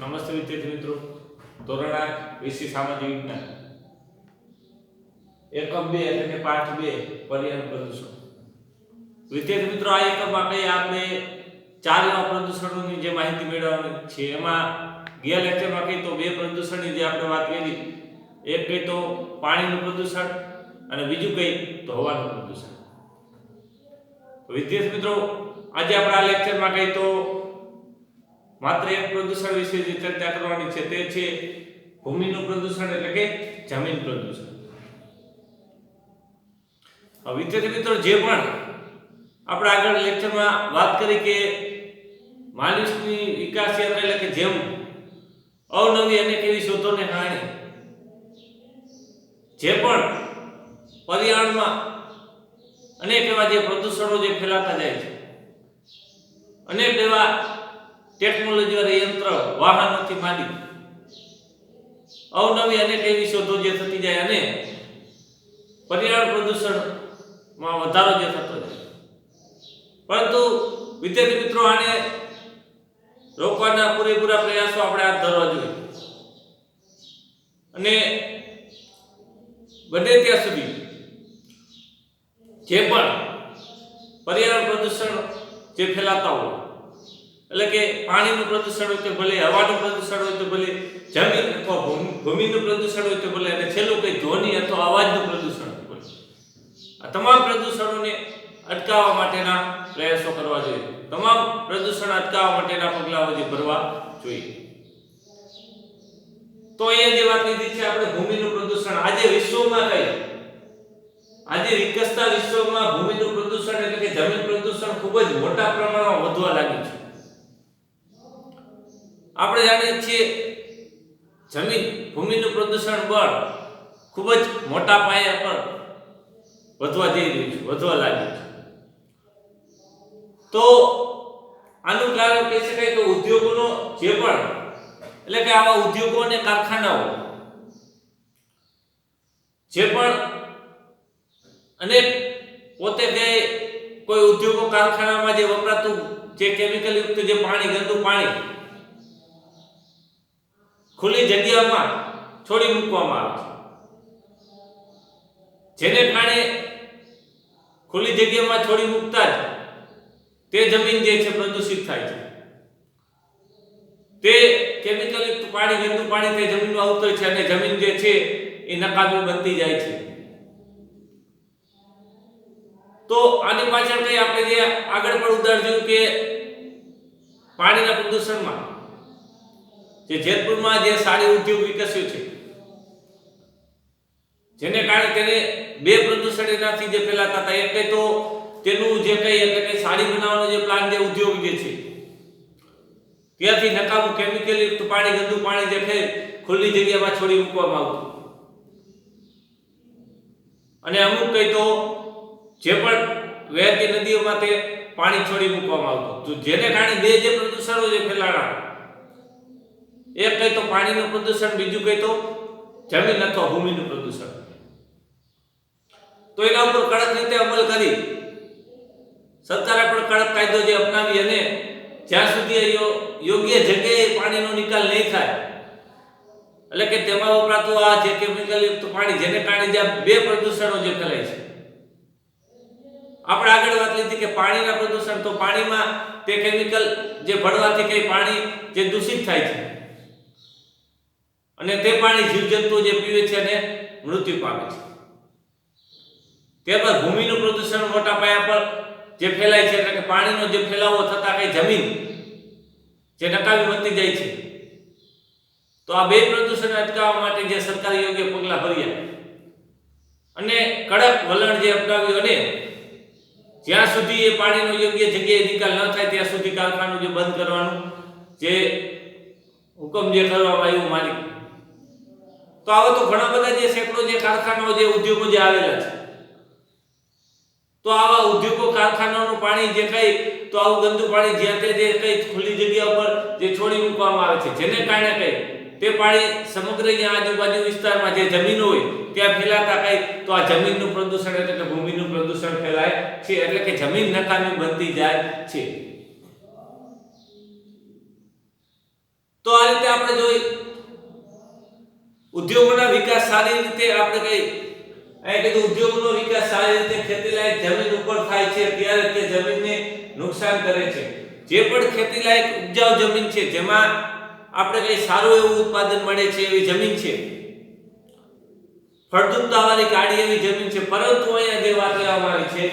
નમસ્તે વિદ્યાર્થી મિત્રો, ધોરણ 8 વિષય સામાજિક વિજ્ઞાન એકમ 2 એટલે કે પાઠ 2 પર્યાવરણ પ્રદૂષણ. વિદ્યાર્થી મિત્રો, આ એકમમાં આપણે 4 એવા પ્રદૂષણોની જે માહિતી મેળવવાની છે. એમાં ગયા લેક્ચરમાં તો 2 પ્રદૂષણની જે આપણે વાત કરી, એક તો પાણીનું પ્રદૂષણ અને બીજું તો હવાનું પ્રદૂષણ. વિદ્યાર્થી મિત્રો, આજે આપણે આ લેક્ચરમાં તો માત્ર એક પ્રદૂષણ વિશે જે ચર્ચા કરવાની છે તે છે ભૂમિનું પ્રદૂષણ એટલે કે જમીન પ્રદૂષણ. વિદ્યાર્થી મિત્રો, જે પણ આપણે આગળ લેક્ચરમાં વાત કરી કે માનવની વિકાસ યાત્રા એટલે કે જેમ અવનવી અનેક એવી શોધોને કારણે જે પણ પર્યાવરણમાં અનેક એવા જે પ્રદૂષણો જે ફેલાતા જાય છે, અનેક એવા ટેકનોલોજી વાળા યંત્ર વાહનોથી માંડી અવનવી અનેક એવી શોધો જે થતી જાય અને પર્યાવરણ પ્રદૂષણમાં વધારો જે થતો જાય. પરંતુ વિદ્યાર્થી મિત્રો, આને રોકવાના પૂરેપૂરા પ્રયાસો આપણે હાથ ધરવા જોઈએ અને બને ત્યાં સુધી જે પણ પર્યાવરણ પ્રદૂષણ જે ફેલાતા હોય, એટલે કે પાણીનું પ્રદૂષણ હોય તો ભલે, હવાનું પ્રદૂષણ હોય તો ભલે, જમીન અથવા ભૂમિનું પ્રદૂષણ હોય તો ભલે, અને છેલ્લું ધ્વનિ અથવા અવાજનું પ્રદૂષણ હોય ભલે, આ તમામ પ્રદૂષણોને અટકાવવા માટેના પ્રયાસો કરવા જોઈએ. તમામ પ્રદૂષણ અટકાવવા માટેના પગલાઓ જે ભરવા જોઈએ. તો અહીંયા જે વાત લીધી છે આપણે ભૂમિનું પ્રદૂષણ. આજે વિશ્વમાં આજે વિકસતા વિશ્વમાં ભૂમિનું પ્રદૂષણ એટલે કે જમીન પ્રદૂષણ ખૂબ જ મોટા પ્રમાણમાં વધવા લાગ્યું છે. આપણે જાણીએ છીએ ભૂમિનું પ્રદૂષણ બળ ખૂબ જ મોટા પાયા પર વધવા જઈ રહ્યું છે, વધવા લાગ્યું છે. તો આનું કારણ કહી શકાય કે ઉદ્યોગોનો જે પણ એટલે કે આવા ઉદ્યોગો અને કારખાનાઓ જે પણ અનેક પોતે કોઈ ઉદ્યોગો કારખાનામાં જે વપરાતું જે કેમિકલ યુક્ત જે પાણી, ગંદુ પાણી ખુલ્લી જગ્યામાં છોડી મૂકવામાં આવે છે, જેને કારણે ખુલ્લી જગ્યામાં છોડી મૂકતા જ તે જમીન જે છે પ્રદૂષિત થાય છે. તે કેમિકલ યુક્ત પાણી, ગંદુ પાણી તે જમીનમાં ઉતરે છે અને જમીન જે છે એ નકામી બનતી જાય છે. તો આની પાછળ આપણે જે આગળ પણ ઉદાહરણ જોયું કે પાણીના પ્રદૂષણમાં જે જેતપુરમાં જે સાડી ઉદ્યોગ વિકસ્યો છે, જેને કારણે તેને 2 પ્રદૂષણ એનાથી જે ફેલાતા હતા. એક તો તેનું જે એટલે કે સાડી બનાવવાનો જે પ્લાન્ટ, જે ઉદ્યોગ જે છે, ત્યાંથી નકામું કેમિકલ યુક્ત પાણી, ગંદુ પાણી જે ખુલ્લી જગ્યામાં છોડી મૂકવામાં આવતું. અને અમુક તો જે પણ વહેતી નદીઓમાં તે પાણી છોડી મૂકવામાં આવતું, તો જેને કારણે 2 જે પ્રદૂષણો જે ફેલાણા, એક તો પાણીનું પ્રદૂષણ, બીજું તો જમીન અથવા ભૂમિનું પ્રદૂષણ. તો એના ઉપર કડક રીતે અમલ કરી સરકારે પણ કડક કાયદો જે અપનાવી અને જ્યાં સુધી યોગ્ય જગ્યાએ પાણીનો નિકાલ નહીં થાય, એટલે કે તેમાં વપરાતું આ જે કેમિકલ યુક્ત પાણી, જેને કારણે જે 2 પ્રદૂષણો જે ફેલાય છે. આપણે આગળ વાત લીધી કે પાણીના પ્રદૂષણ, તો પાણીમાં તે કેમિકલ જે ભળવાથી પાણી જે દૂષિત થાય છે અને તે પાણી જીવજંતુઓ જે પીવે છે અને મૃત્યુ પામે છે. ત્યારબાદ ભૂમિનું પ્રદૂષણ મોટા પાયા પર જે ફેલાય છે, એટલે કે પાણીનો જે ફેલાવો થતા જમીન જે નકામી બનતી જાય છે. તો આ 2 પ્રદૂષણ અટકાવવા માટે જે સરકારે યોગ્ય પગલાં ભર્યા અને કડક વલણ જે અપનાવ્યું અને જ્યાં સુધી એ પાણીનો યોગ્ય જગ્યાએ નિકાલ ન થાય ત્યાં સુધી કારખાનું જે બંધ કરવાનું જે હુકમ જે કરવામાં આવ્યો માલિક. તો આવા તો ઘણા બધા જે સેંકડો જે કારખાનાઓ, જે ઉદ્યોગો જે આવેલા છે. તો આવા ઉદ્યોગો કારખાનાઓનું પાણી જે તો આવું ગંદુ પાણી જ્યાં તે જે ખુલ્લી જગ્યા ઉપર જે છોડી મૂકવામાં આવે છે, જેને કારણે તે પાણી સમગ્ર આજુબાજુ વિસ્તારમાં જે જમીન હોય ત્યાં ફેલાતા તો આ જમીનનું પ્રદૂષણ એટલે કે ભૂમિનું પ્રદૂષણ ફેલાય છે, એટલે કે જમીન નકામી બનતી જાય છે. તો આ રીતે આપણે જોઈ ઉદ્યોગોના વિકાસ સારી રીતે આપણે કઈ અહીં કીધું ઉદ્યોગોનો વિકાસ સારી રીતે ખેતીલાયક જમીન ઉપર થાય છે ત્યારે તે જમીનને નુકસાન કરે છે. જે પણ ખેતીલાયક ઉપજાઉ જમીન છે જેમાં આપણે કઈ સારું એવું ઉત્પાદન મળે છે એવી જમીન છે, ફળદ્રુપતાવાળી કાળી એવી જમીન છે, પરંતુ અહીંયા જે વાત લેવામાં આવી છે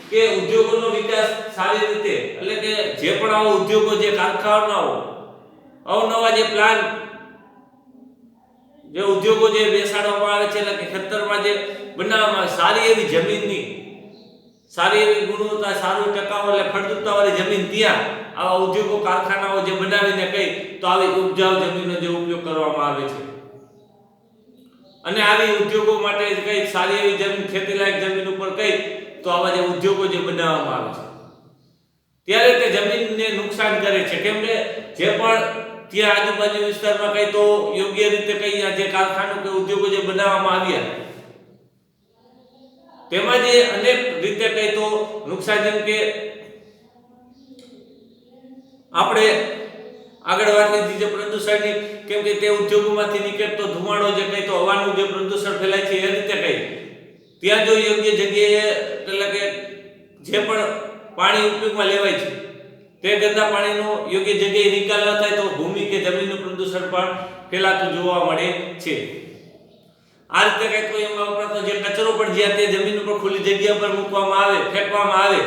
કે ઉદ્યોગોનો વિકાસ સારી રીતે એટલે કે જે પણ આવા ઉદ્યોગો જે કારખાનાઓ અવનવા જે પ્લાન જે ઉદ્યોગો જે બેસાડવામાં આવે છે એટલે કે ખેતરમાં જે બનાવવામાં આવે સારી એવી જમીનની સારી એવી ગુણવત્તા સારું ટકાઉ એટલે ફળદ્રુપતાવાળી જમીન ત્યાં આવા ઉદ્યોગો કારખાનાઓ જે બનાવીને કઈ તો આવી ઉપજાઉ જમીનનો જે ઉપયોગ કરવામાં આવે છે અને આવી ઉદ્યોગો માટે કઈ સારી એવી જમીન ખેતીલાયક જમીન ઉપર કઈ તો આવા જે ઉદ્યોગો જે બનાવવામાં આવે છે ત્યારે તે જમીનને નુકસાન કરે છે. કેમ કે જે પણ ત્યાં આજુબાજુ વિસ્તારમાં કઈ તો યોગ્ય રીતે કઈ જે કારખાનું કે ઉદ્યોગો જે બનાવવામાં આવ્યા તેમાં જે અનેક રીતે કઈ તો નુકસાન, જેમ કે આપણે આગળ વાત લીધી જે પ્રદૂષણની, કેમ કે તે ઉદ્યોગોમાંથી નીકળતો ધુમાડો જે કઈ તો હવાનું જે પ્રદૂષણ ફેલાય છે એ રીતે કઈ ત્યાં જો યોગ્ય જગ્યાએ એટલે કે જે પણ પાણી ઉપયોગમાં લેવાય છે તે ગંદા પાણીનો યોગ્ય જગ્યાએ નિકાલ ન થાય તો ભૂમિ કે જમીનનું પ્રદૂષણ પણ ફેલાતું જોવા મળે છે. આ રીતે કઈ તો એમાં વપરાતો જે કચરો પણ જ્યાં તે જમીન ઉપર ખુલ્લી જગ્યા પર મૂકવામાં આવે ફેંકવામાં આવે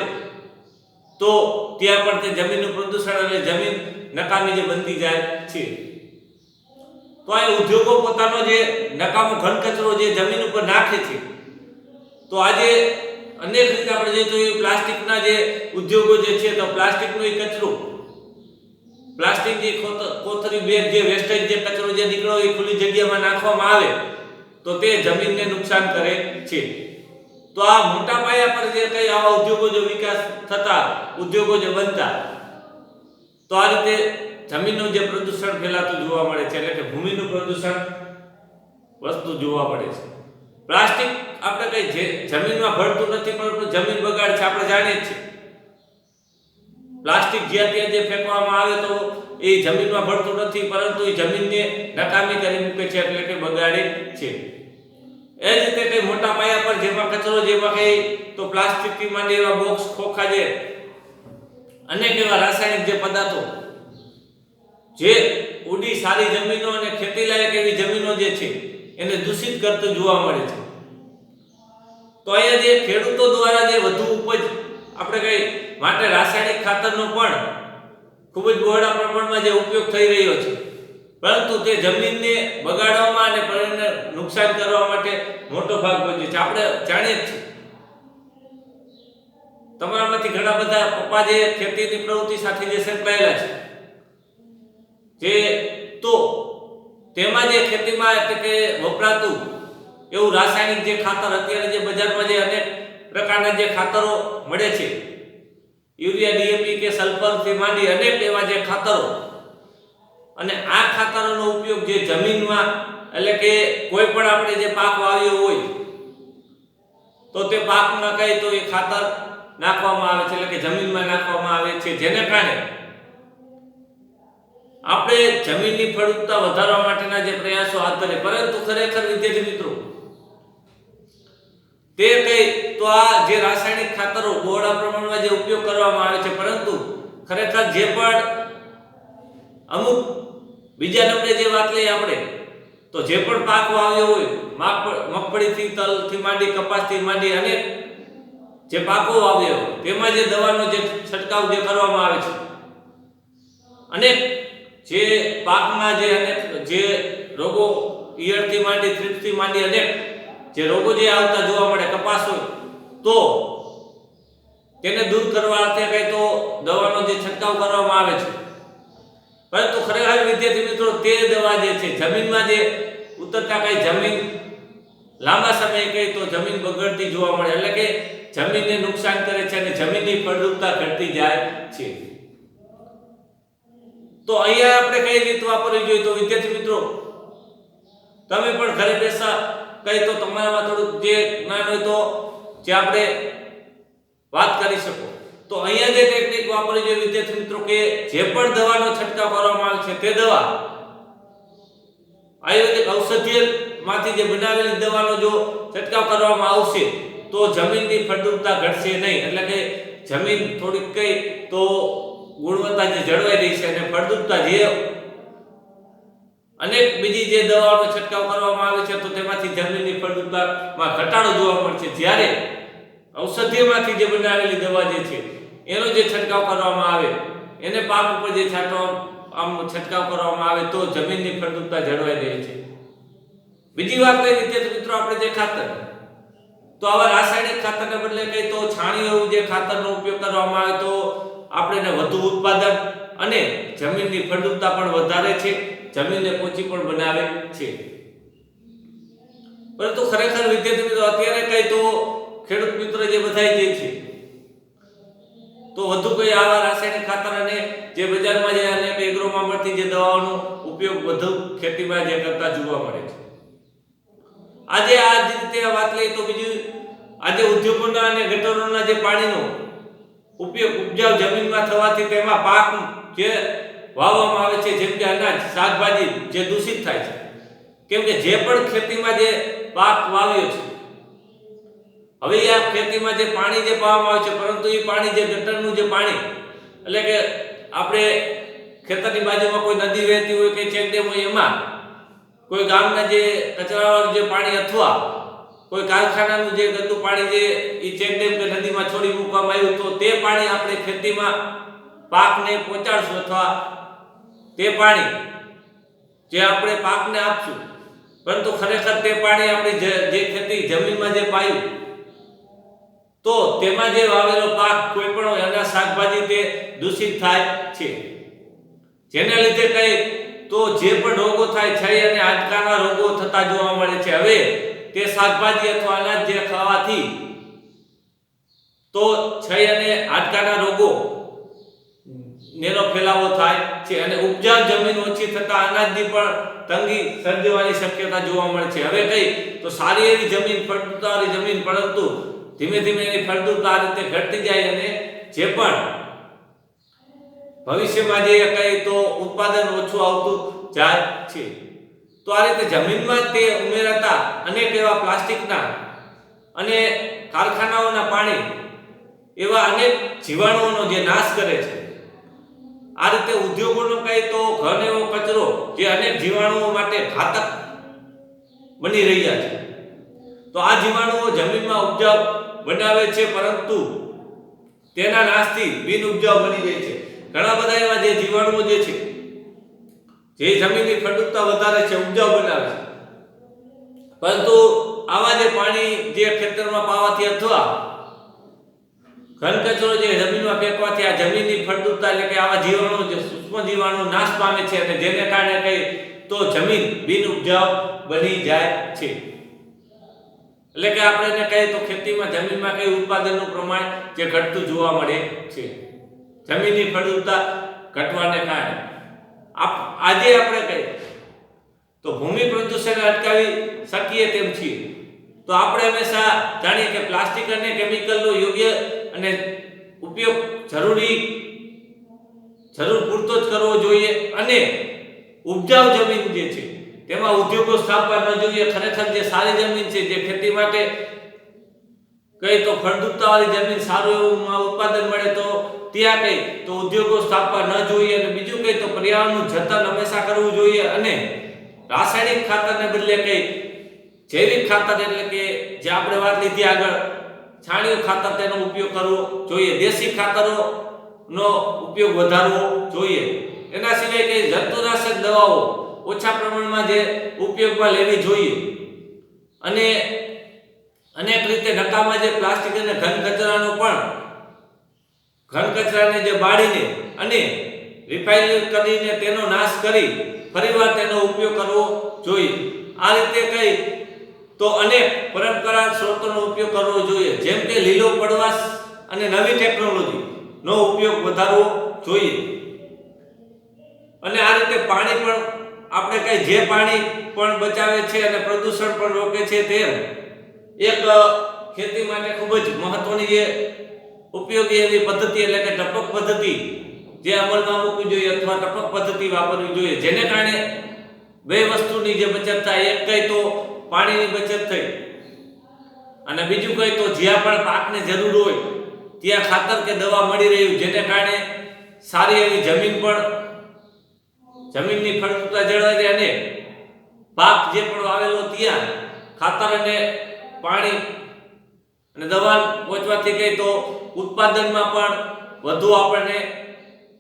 તો ત્યાં પણ તે જમીનનું પ્રદૂષણ એટલે જમીન નકામી જે બનતી જાય છે. તો આ ઉદ્યોગો પોતાનો જે નકામો ઘન કચરો જે જમીન ઉપર નાખે છે તો આજે અનેક રીતે આપણે જોઈએ તો પ્લાસ્ટિકના જે ઉદ્યોગો જે છે તો પ્લાસ્ટિકનો એ કચરો પ્લાસ્ટિક જે કોથળી બેગ જે વેસ્ટેજ જે કચરો જે નીકળ્યો એ ખુલ્લી જગ્યામાં નાખવામાં આવે તો તે જમીનને નુકસાન કરે છે. તો આ મોટા પાયા પર જે કઈ આવા ઉદ્યોગો જો વિકાસ થતા ઉદ્યોગો જે બનતા તો આ રીતે જમીનનું જે પ્રદૂષણ ફેલાતું જોવા મળે છે એટલે કે ભૂમિનું પ્રદૂષણ વસ્તુ જોવા મળે છે. પ્લાસ્ટિક આપણે કઈ જે જમીનમાં ભળતું નથી પરંતુ જમીન બગાડ છે આપણે જાણીએ જ છીએ. પ્લાસ્ટિક જ્યાં ત્યાં જે ફેંકવામાં આવે તો એ જમીનમાં ભળતું નથી પરંતુ એ જમીનને નકામી કરી મૂકે છે એટલે કે બગાડે છે. એ જ રીતે કઈ મોટા પાયા પર જેમાં કચરો જેમાં કઈ તો પ્લાસ્ટિકથી માંડી એવા બોક્સ ખોખા જે અનેક એવા રાસાયણિક જે પદાર્થો જે ઉડી સારી જમીનો અને ખેતીલાયક એવી જમીનો જે છે એને દૂષિત કરતું જોવા મળે છે. તો અહીંયા જે ખેડૂતો દ્વારા જે વધુ ઉપજ આપણે કઈ માટે રાસાયણિક ખાતરનો પણ ખૂબ જ બહોળા પ્રમાણમાં જે ઉપયોગ થઈ રહ્યો છે પરંતુ તે જમીનને બગાડવામાં અને પર્યાવરણને નુકસાન કરવા માટે મોટો ભાગ ભજવે છે. આપણે જાણીએ જ છીએ તમારામાંથી ઘણા બધા પપ્પા જે ખેતીની પ્રવૃત્તિ સાથે જે સંકળાયેલા છે જે તો તેમાં જે ખેતીમાં એટલે કે વપરાતું એવું રાસાયણિક જે ખાતર અત્યારે જે બજારમાં જે અનેક પ્રકારના જે ખાતરો મળે છે યુરિયા ડીએપી કે સલ્ફરથી માંડી અનેક એવા જે ખાતરો અને આ ખાતરોનો ઉપયોગ જે જમીનમાં એટલે કે કોઈ પણ આપણે જે પાક વાવ્યો હોય તો તે પાકમાં કઈ તો એ ખાતર નાખવામાં આવે છે એટલે કે જમીનમાં નાખવામાં આવે છે જેને કારણે આપણે જમીનની ફળદ્રુપતા વધારવા માટેના જે પ્રયાસો હાથ ધરે પરંતુ ખરેખર વિદ્યાર્થી મિત્રો તે કઈ તો આ જે રાસાયણિક ખાતરો બહોળા પ્રમાણમાં જે ઉપયોગ કરવામાં આવે છે પરંતુ ખરેખર જે પણ અમુક બીજા નંબરે જે વાત લઈએ આપણે તો જે પણ પાક વાવ્યો હોય મગફળીથી તલથી માંડી કપાસથી માંડી અને જે પાકો વાવ્યો તેમાં જે દવાનો જે છંટકાવ જે કરવામાં આવે છે અને જે પાકમાં જે અનેક જે રોગો ઈયળથી માંડી થ્રીપ્સથી માંડી અનેક જે રોગો જે આવતા જોવા મળે કપાસ હોય તો તેને દૂર કરવા અર્થે કઈ તો દવાનો જે છંટકાવ કરવામાં આવે છે પરંતુ ખરેખર વિદ્યાર્થી મિત્રો તે દવા જે છે જમીનમાં જે ઉતરતા કઈ જમીન લાંબા સમયે કઈ તો જમીન બગડતી જોવા મળે એટલે કે જમીનને નુકસાન કરે છે અને જમીનની ફળદ્રુપતા ઘટતી જાય છે. તો અહીંયા આપણે કઈ રીત વાપરવી જોઈએ તો વિદ્યાર્થી મિત્રો તમે પણ ઘરે બેસા કઈ તો તમારામાં થોડું જે જ્ઞાન હોય તો જે આપણે વાત કરી શકો તો અહીંયા જે ટેકનિક વાપરવી જોઈએ વિદ્યાર્થી મિત્રો કે જે પણ દવાનો છંટકાવ કરવામાં આવે છે તે દવા આયુર્વેદિક ઔષધીયમાંથી જે બનાવેલી દવાનો જો છંટકાવ કરવામાં આવશે તો જમીનની ફળદ્રુપતા ઘટશે નહીં, એટલે કે જમીન થોડીક કઈ તો ગુણવત્તા જે જળવાઈ રહી છે અને ફળદ્રુપતા જે અનેક બીજી જે દવાઓનો છંટકાવ કરવામાં આવે છે તો તેમાંથી જમીનની ફળદ્રુપતામાં ઘટાડો જોવા મળશે, જ્યારે ઔષધીયમાંથી જે બનાવેલી દવા જે છે એનો જે છંટકાવ કરવામાં આવે, એને પાક ઉપર જે છંટકાવ કરવામાં આવે તો જમીનની ફળદ્રુપતા જળવાઈ રહે છે. બીજી વાત લઈએ વિદ્યાર્થી મિત્રો આપણે જે ખાતર, તો આવા રાસાયણિક ખાતરને બદલે કઈ તો છાણિયું એવું જે ખાતરનો ઉપયોગ કરવામાં આવે તો આપણે વધુ ઉત્પાદન અને જમીનની ફળદ્રુપતા પણ વધારે છે, જમીનને પોચી પણ બનાવે છે. પરંતુ ખરેખર વિદ્યાર્થી મિત્રો અત્યારે કઈ તો ખેડૂત મિત્રો જે બધાય જે છે તો વધુ કોઈ આવા રાસાયણિક ખાતર અને જે બજારમાં જે અનેક એગ્રોમાં મળતી જે દવાઓનો ઉપયોગ વધુ ખેતીમાં જે કરતા જોવા મળે છે. આજે આ જ રીતે વાત લઈએ તો બીજું, આજે ઉદ્યોગોના અને ગટરોના જે પાણીનો ઉપયોગ ઉપજાઉ જમીનમાં થવાથી તેમાં પાક જે વાવવામાં આવે છે, જેમ કે અનાજ, શાકભાજી જે દૂષિત થાય છે, કેમ કે જે પણ ખેતીમાં જે પાક વાવ્યો છે હવે આ ખેતીમાં જે પાણી જે પાવામાં આવે છે, પરંતુ એ પાણી જે ગટરનું જે પાણી, એટલે કે આપણે ખેતરની બાજુમાં કોઈ નદી વહેતી હોય કે ચેકડેમ હોય, એમાં કોઈ ગામના જે કચરાવાળું જે પાણી અથવા કોઈ કારખાનાનું જે ગંદુ પાણી જે એ ચેકડેમ કે નદીમાં છોડી મૂકવામાં આવ્યું તો તે પાણી આપણે ખેતીમાં પાકને પહોંચાડશું અથવા તે પાણી જે આપણે પાકને આપશું, પરંતુ ખરેખર તે પાણી આપણી જે ખેતી જમીનમાં જે પાયું તો તેમાં જે વાવેલો પાક કોઈ પણ હોય, અનાજ, શાકભાજી તે દૂષિત થાય છે, જેના લીધે કઈ તો જે પણ રોગો થાય છે અને હાડકાના રોગો થતા જોવા મળે છે. હવે તે શાકભાજી અથવા અનાજ જે ખાવાથી તો છઈ અને હાડકાના રોગો નેનો ફેલાવો થાય છે અને ઉપજાઉ જમીન ઓછી થતા અનાજની પણ તંગી સર્જવાની શક્યતા જોવા મળે છે. હવે કઈ તો સારી એવી જમીન, ફળદ્રુપતાવાળી જમીન, પરંતુ ધીમે ધીમે એની ફળદ્રુપતા આ રીતે ઘટતી જાય અને જે પણ ભવિષ્યમાં જે કઈ તો ઉત્પાદન ઓછું આવતું જાય છે. તો આ રીતે જમીનમાં તે ઉમેરાતા અનેક એવા પ્લાસ્ટિકના અને કારખાનાઓના પાણી એવા અનેક જીવાણુઓનો જે નાશ કરે છે. આ રીતે ઉદ્યોગોનો કઈ તો ઘન એવો કચરો જે અનેક જીવાણુઓ માટે ઘાતક બની રહ્યા છે. તો આ જીવાણુઓ જમીનમાં ઉપજાઉ બનાવે છે, પરંતુ તેના નાશથી બિન ઉપજાઉ બની જાય છે. ઘણા બધા એવા જે જીવાણુઓ જે છે જે જમીનની ફળદ્રુપતા વધારે છે, ઉપજાઉ બનાવે છે, પરંતુ આવા જે પાણી જે ખેતરમાં પાવાથી અથવા ઘન કચરો જે જમીનમાં ફેંકવાથી આ જમીનની ફળદ્રુપતા, એટલે કે આવા જીવાણુઓ જે સૂક્ષ્મ જીવાણુઓ નાશ પામે છે અને જેને કારણે કઈ તો જમીન બિન ઉપજાઉ બની જાય છે. એટલે કે આપણે એને કહીએ તો ખેતીમાં જમીનમાં કઈ ઉત્પાદનનું પ્રમાણ જે ઘટતું જોવા મળે છે, જમીનની ફળદ્રુપતા ઘટવાને કારણે. આજે આપણે કહીએ તો ભૂમિ પ્રદૂષણ અટકાવી શકીએ તેમ છીએ, તો આપણે હંમેશા જાણીએ કે પ્લાસ્ટિક અને કેમિકલનો યોગ્ય અને ઉપયોગ જરૂર પૂરતો જ કરવો જોઈએ અને ઉપજાઉ જમીન જે છે તેમાં ઉદ્યોગો સ્થાપવા ન જોઈએ. ખરેખર જે સારી જમીન છે, જે ખેતી માટે કઈ તો ફળદ્રુપતાવાળી જમીન, સારું એવું ઉત્પાદન મળે તો ત્યાં કઈ તો ઉદ્યોગો સ્થાપવા ન જોઈએ. અને બીજું કઈ તો પર્યાવરણનું જતન હંમેશા કરવું જોઈએ અને રાસાયણિક ખાતરને બદલે કઈ જૈવિક ખાતર, એટલે કે જે આપણે વાત લીધી આગળ છાણિયું ખાતર, તેનો ઉપયોગ કરવો જોઈએ. દેશી ખાતરોનો ઉપયોગ વધારવો જોઈએ. એના સિવાય કઈ જંતુનાશક દવાઓ ઓછા પ્રમાણમાં જે ઉપયોગમાં લેવી જોઈએ અને અનેક રીતે નકામા જે પ્લાસ્ટિક અને ઘન કચરાને જે બાળીને અને રિફાઇન કરીને તેનો નાશ કરી ફરીવાર તેનો ઉપયોગ કરવો જોઈએ. આ રીતે કઈ તો અનેક પરંપરાગત સ્ત્રોતોનો ઉપયોગ કરવો જોઈએ, જેમ કે લીલો પડવાશ અને નવી ટેકનોલોજીનો ઉપયોગ વધારવો જોઈએ. અને આ રીતે પાણી પણ આપણે કઈ જે પાણી પણ બચાવે છે અને પ્રદૂષણ પણ રોકે છે, તેમ એક ખેતી માટે ખૂબ જ મહત્વની જે ઉપયોગી એવી પદ્ધતિ, એટલે કે ટપક પદ્ધતિ જે અમલમાં મૂકવી જોઈએ અથવા ટપક પદ્ધતિ વાપરવી જોઈએ, જેને કારણે બે વસ્તુની જે બચત થાય, એક કઈ તો પાણીની બચત થઈ અને બીજું કઈ તો જ્યાં પણ પાકને જરૂર હોય ત્યાં ખાતર કે દવા મળી રહ્યું, જેને કારણે સારી એવી જમીનની ફળદ્રુપતા જળવાઈ રહે અને પાક જે પણ વાવેલો ત્યાં ખાતર અને પાણી અને દવા પહોંચવાથી કઈ તો ઉત્પાદનમાં પણ વધુ આપણને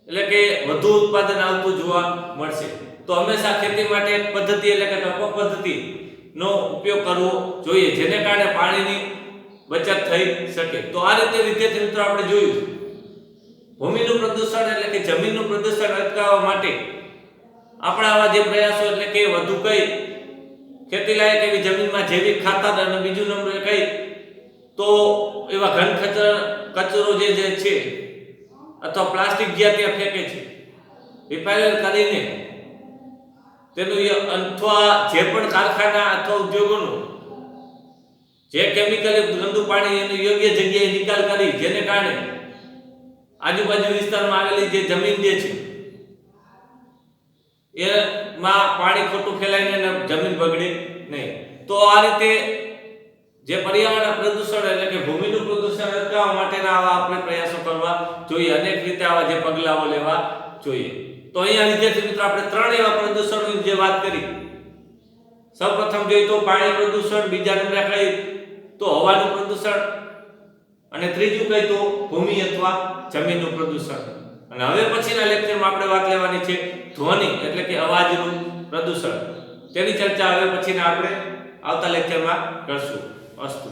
એટલે કે વધુ ઉત્પાદન આવતું જોવા મળશે. તો હંમેશા ખેતી માટે એક પદ્ધતિ એટલે કે ટપક પદ્ધતિનો ઉપયોગ કરવો જોઈએ, જેને કારણે પાણીની બચત થઈ શકે. તો આ રીતે વિદ્યાર્થી મિત્રો આપણે જોયું ભૂમિનું પ્રદૂષણ એટલે કે જમીનનું પ્રદૂષણ અટકાવવા માટે આપણા આવા જે પ્રયાસો એટલે કે વધુ કઈ ખેતીલાયક એવી જમીનમાં જૈવિક ખાતર અને બીજું નંબર કઈ તો એવા ઘન કચરો જે છે અથવા પ્લાસ્ટિક જ્યાં ત્યાં ફેંકે છે, રિપાયર કરીને તેનું અથવા જે પણ કારખાના અથવા ઉદ્યોગોનું જે કેમિકલ ગંદુ પાણી એનું યોગ્ય જગ્યાએ નિકાલ કરી, જેને કારણે આજુબાજુ વિસ્તારમાં આવેલી જે જમીન જે છે એમાં પાણી ખોટું ફેલાઈને જમીન બગડે નહીં. તો આ રીતે જે પર્યાવરણ પ્રદૂષણ એટલે કે ભૂમિનું પ્રદૂષણ અટકાવવા માટેના આવા આપણે પ્રયાસો કરવા જોઈએ, અનેક રીતે આવા જે પગલાઓ લેવા જોઈએ. તો અહીંયા વિદ્યાર્થી મિત્રો આપણે ત્રણ એવા પ્રદૂષણોની જે વાત કરી. સૌપ્રથમ જોઈએ તો પાણી પ્રદૂષણ, બીજા નંબરે કઈ તો હવાનું પ્રદૂષણ અને ત્રીજું કઈ તો ભૂમિ અથવા જમીનનું પ્રદૂષણ. અને હવે પછીના લેક્ચરમાં આપણે વાત લેવાની છે ધ્વનિ એટલે કે અવાજનું પ્રદૂષણ. તેની ચર્ચા હવે પછીના આપણે આવતા લેક્ચરમાં કરશું. અસ્તુ.